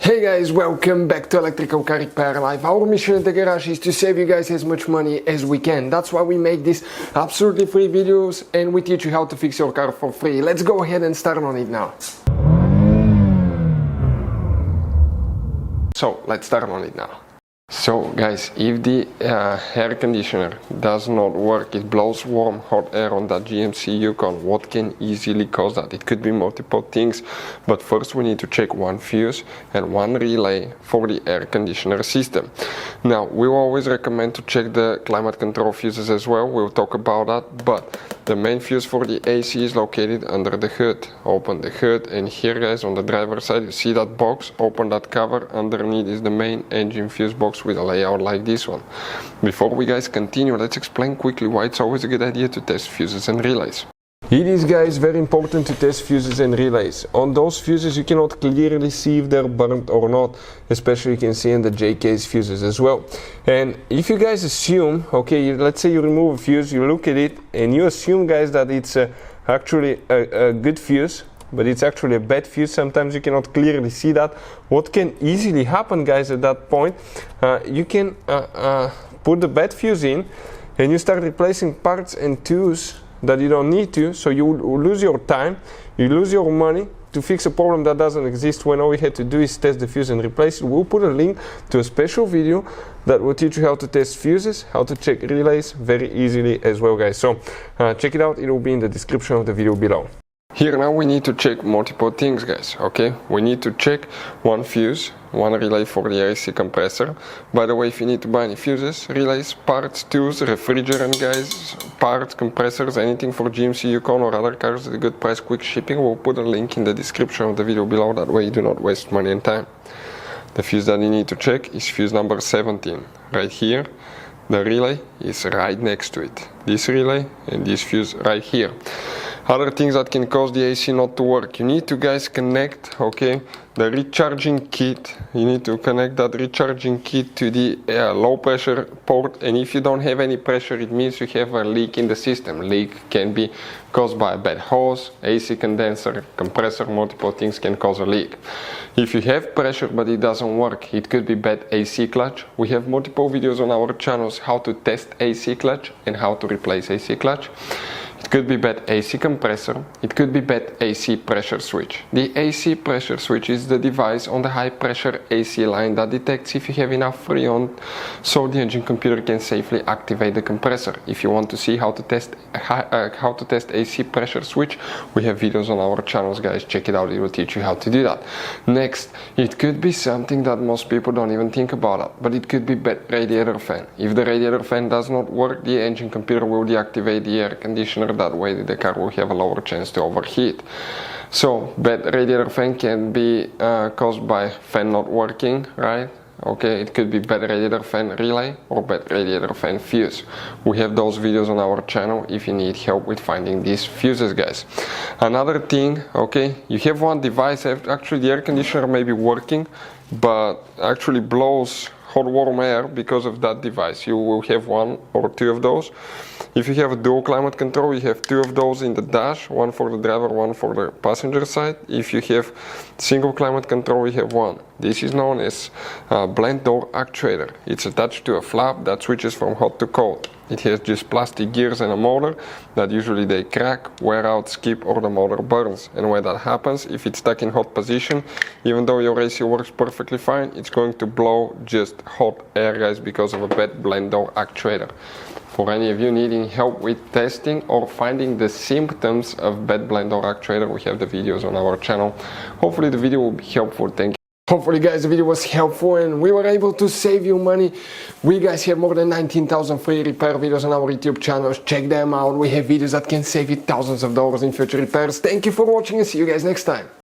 Hey guys, welcome back to Electrical Car Repair Live. Our mission at the garage is to save you guys as much money as we can. That's why we make these absolutely free videos and we teach you how to fix your car for free. Let's go ahead and start on it now. So let's start on it now. So guys, if the air conditioner does not work, it blows warm hot air on that GMC Yukon, what can easily cause that? It could be multiple things, but first we need to check one fuse and one relay for the air conditioner system. Now we will always recommend to check the climate control fuses as well, we'll talk about that, but the main fuse for the AC is located under the hood. Open the hood and here guys on the driver's side you see that box, open that cover, underneath is the main engine fuse box with a layout like this one. Before we guys continue, let's explain quickly why it's always a good idea to test fuses and relays. It is guys very important to test fuses and relays. On those fuses you cannot clearly see if they're burnt or not, especially you can see in the J-case fuses as well. And if you guys assume, okay, let's say you remove a fuse, you look at it and you assume guys that it's actually a good fuse, but it's actually a bad fuse. Sometimes you cannot clearly see that. What can easily happen guys at that point, you can put the bad fuse in and you start replacing parts and tools that you don't need to, so you lose your time, you lose your money to fix a problem that doesn't exist, when all we had to do is test the fuse and replace it. We'll put a link to a special video that will teach you how to test fuses, how to check relays very easily as well guys. So check it out, it will be in the description of the video below. Here now we need to check multiple things guys, okay? We need to check one fuse, one relay for the AC compressor. By the way, if you need to buy any fuses, relays, parts, tools, refrigerant guys, parts, compressors, anything for GMC Yukon or other cars at a good price, quick shipping, we'll put a link in the description of the video below, that way you do not waste money and time. The fuse that you need to check is fuse number 17, right here. The relay is right next to it. This relay and this fuse right here. Other things that can cause the AC not to work. You need to guys connect, okay, the recharging kit. You need to connect that recharging kit to the low pressure port, and if you don't have any pressure, it means you have a leak in the system. Leak can be caused by a bad hose, AC condenser, compressor, multiple things can cause a leak. If you have pressure but it doesn't work, it could be bad AC clutch. We have multiple videos on our channels how to test AC clutch and how to replace AC clutch. It could be bad AC compressor, it could be bad AC pressure switch. The AC pressure switch is the device on the high pressure AC line that detects if you have enough freon so the engine computer can safely activate the compressor. If you want to see how to test AC pressure switch, we have videos on our channels guys, check it out, it will teach you how to do that. Next, it could be something that most people don't even think about, but it could be bad radiator fan. If the radiator fan does not work, the engine computer will deactivate the air conditioner. That way the car will have a lower chance to overheat. So bad radiator fan can be caused by fan not working, right? Okay, it could be bad radiator fan relay or bad radiator fan fuse. We have those videos on our channel if you need help with finding these fuses guys. Another thing, okay, you have one device, actually the air conditioner may be working but actually blows hot warm air because of that device. You will have one or two of those. If you have a dual climate control, you have two of those in the dash, one for the driver, one for the passenger side. If you have single climate control, you have one. This is known as blend door actuator. It's attached to a flap that switches from hot to cold. It has just plastic gears and a motor that usually they crack, wear out, skip, or the motor burns. And when that happens, if it's stuck in hot position, even though your AC works perfectly fine, it's going to blow just hot air guys because of a bad blend door actuator. For any of you needing help with testing or finding the symptoms of bad blend door actuator, we have the videos on our channel. Hopefully the video will be helpful. Thank you. Hopefully guys the video was helpful and we were able to save you money. We guys have more than 19,000 free repair videos on our YouTube channels. Check them out. We have videos that can save you thousands of dollars in future repairs. Thank you for watching and see you guys next time.